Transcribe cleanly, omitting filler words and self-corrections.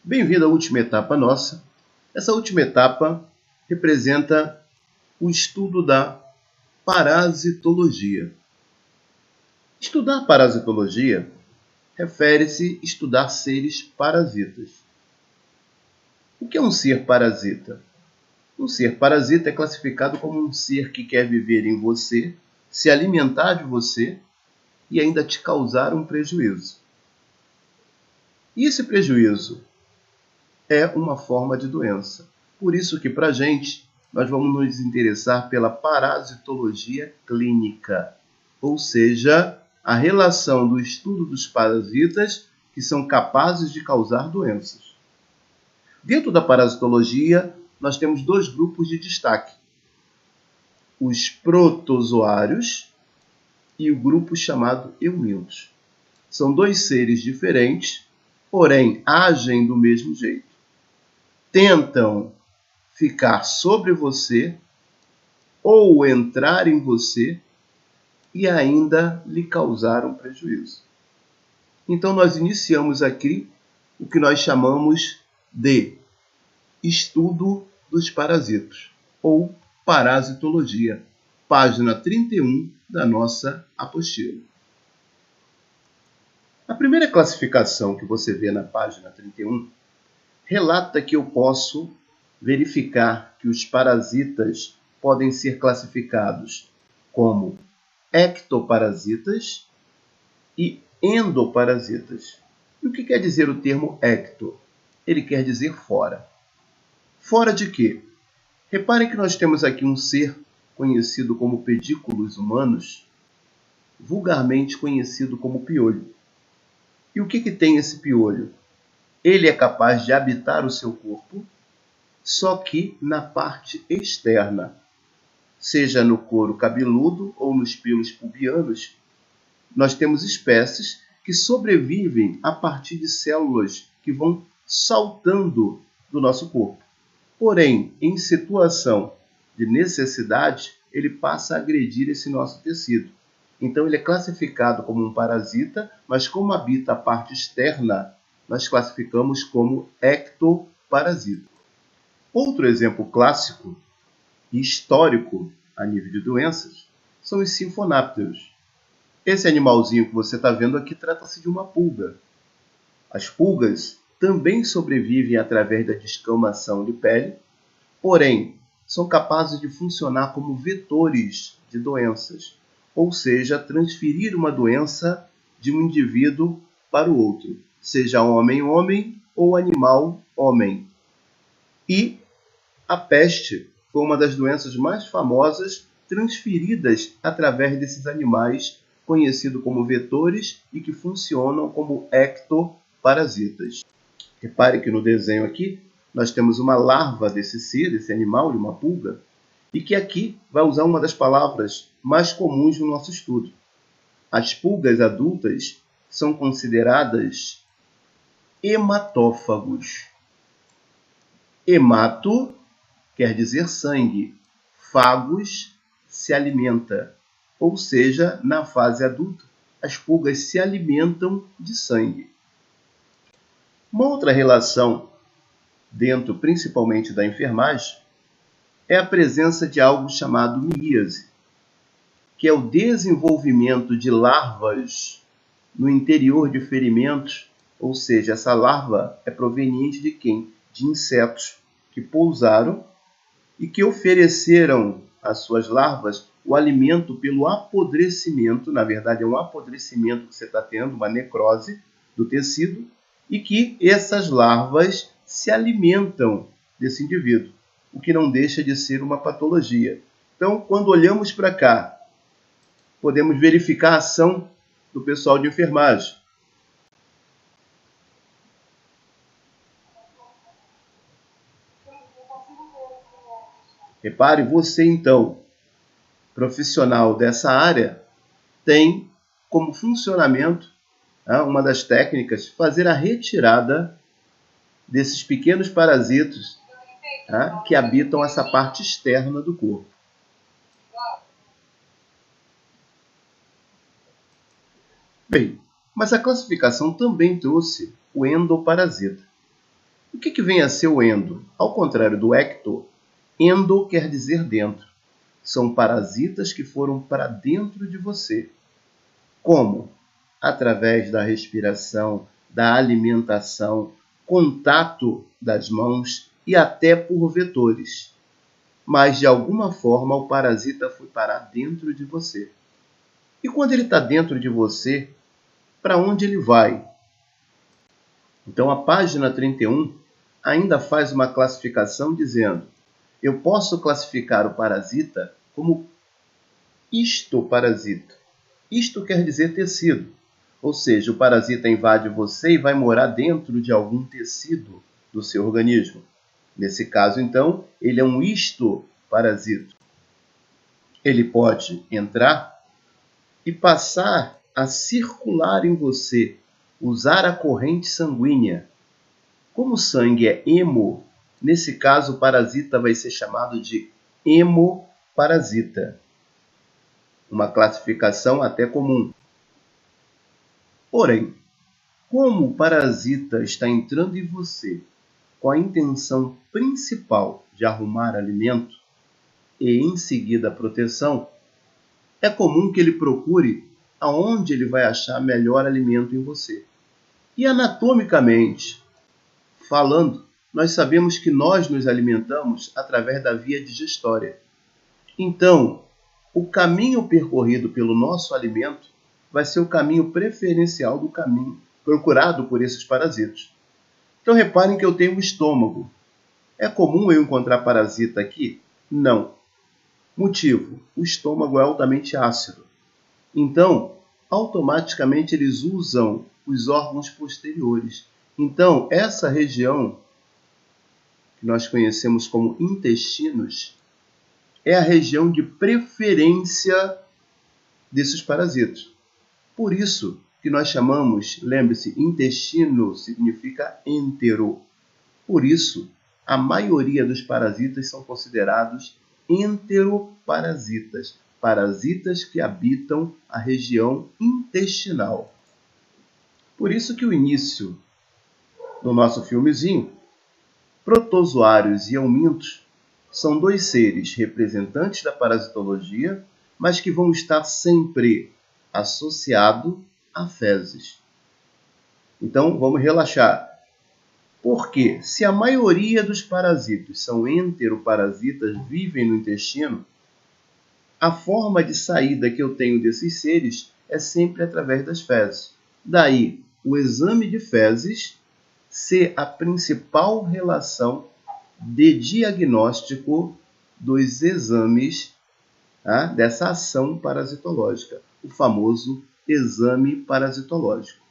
Bem-vindo à última etapa nossa. Essa última etapa representa o estudo da parasitologia. Estudar parasitologia refere-se a estudar seres parasitas. O que é um ser parasita? Um ser parasita é classificado como um ser que quer viver em você, se alimentar de você e ainda te causar um prejuízo. E esse prejuízo é uma forma de doença. Por isso que, para a gente, nós vamos nos interessar pela parasitologia clínica, ou seja, a relação do estudo dos parasitas que são capazes de causar doenças. Dentro da parasitologia, nós temos dois grupos de destaque: os protozoários e o grupo chamado eumintos. São dois seres diferentes, porém agem do mesmo jeito. Tentam ficar sobre você ou entrar em você e ainda lhe causar um prejuízo. Então, nós iniciamos aqui o que nós chamamos de estudo dos parasitos, ou parasitologia, página 31 da nossa apostila. A primeira classificação que você vê na página 31 relata que eu posso verificar que os parasitas podem ser classificados como ectoparasitas e endoparasitas. E o que quer dizer o termo ecto? Ele quer dizer fora. Fora de quê? Reparem que nós temos aqui um ser conhecido como pedículos humanos, vulgarmente conhecido como piolho. E o que tem esse piolho? Ele é capaz de habitar o seu corpo, só que na parte externa, seja no couro cabeludo ou nos pelos pubianos. Nós temos espécies que sobrevivem a partir de células que vão saltando do nosso corpo. Porém, em situação de necessidade, ele passa a agredir esse nosso tecido. Então, ele é classificado como um parasita, mas como habita a parte externa, nós classificamos como ectoparasita. Outro exemplo clássico e histórico a nível de doenças são os sinfonápteros. Esse animalzinho que você está vendo aqui trata-se de uma pulga. As pulgas também sobrevivem através da descamação de pele, porém, são capazes de funcionar como vetores de doenças, ou seja, transferir uma doença de um indivíduo para o outro, seja homem-homem ou animal-homem. E a peste foi uma das doenças mais famosas transferidas através desses animais, conhecidos como vetores e que funcionam como ectoparasitas. Repare que no desenho aqui nós temos uma larva desse ser, desse animal, de uma pulga, e que aqui vai usar uma das palavras mais comuns no nosso estudo. As pulgas adultas são consideradas hematófagos. Hemato quer dizer sangue. Fagus se alimenta. Ou seja, na fase adulta, as pulgas se alimentam de sangue. Uma outra relação, dentro principalmente da enfermagem, é a presença de algo chamado miríase, que é o desenvolvimento de larvas no interior de ferimentos, ou seja, essa larva é proveniente de quem? De insetos que pousaram e que ofereceram às suas larvas o alimento pelo apodrecimento. Na verdade, é um apodrecimento que você está tendo, uma necrose do tecido, e que essas larvas se alimentam desse indivíduo, o que não deixa de ser uma patologia. Então, quando olhamos para cá, podemos verificar a ação do pessoal de enfermagem. Repare, você então, profissional dessa área, tem como funcionamento, uma das técnicas, fazer a retirada desses pequenos parasitas que habitam essa parte externa do corpo. Bem, mas a classificação também trouxe o endoparasita. O que vem a ser o endo? Ao contrário do ecto, endo quer dizer dentro. São parasitas que foram para dentro de você. Como? Através da respiração, da alimentação, contato das mãos e até por vetores. Mas, de alguma forma, o parasita foi parar dentro de você. E quando ele está dentro de você, para onde ele vai? Então, a página 31 ainda faz uma classificação dizendo: eu posso classificar o parasita como histoparasita. Isto quer dizer tecido, ou seja, o parasita invade você e vai morar dentro de algum tecido do seu organismo. Nesse caso, então, ele é um histoparasita. Ele pode entrar e passar a circular em você, usar a corrente sanguínea. Como o sangue é hemo, nesse caso o parasita vai ser chamado de hemoparasita. Uma classificação até comum. Porém, como o parasita está entrando em você com a intenção principal de arrumar alimento e em seguida proteção, é comum que ele procure aonde ele vai achar melhor alimento em você. E anatomicamente falando, nós sabemos que nós nos alimentamos através da via digestória. Então, o caminho percorrido pelo nosso alimento vai ser o caminho preferencial do caminho procurado por esses parasitas. Então, reparem que eu tenho um estômago. É comum eu encontrar parasita aqui? Não. Motivo: o estômago é altamente ácido. Então, automaticamente eles usam os órgãos posteriores. Então, essa região, que nós conhecemos como intestinos, é a região de preferência desses parasitas. Por isso que nós chamamos, lembre-se, intestino significa entero. Por isso, a maioria dos parasitas são considerados enteroparasitas, parasitas que habitam a região intestinal. Por isso que o início do nosso filmezinho, protozoários e eumintos são dois seres representantes da parasitologia, mas que vão estar sempre associados a fezes. Então, vamos relaxar. Porque, se a maioria dos parasitas são enteroparasitas, vivem no intestino, a forma de saída que eu tenho desses seres é sempre através das fezes. Daí, o exame de fezes ser a principal relação de diagnóstico dos exames, dessa ação parasitológica, o famoso exame parasitológico.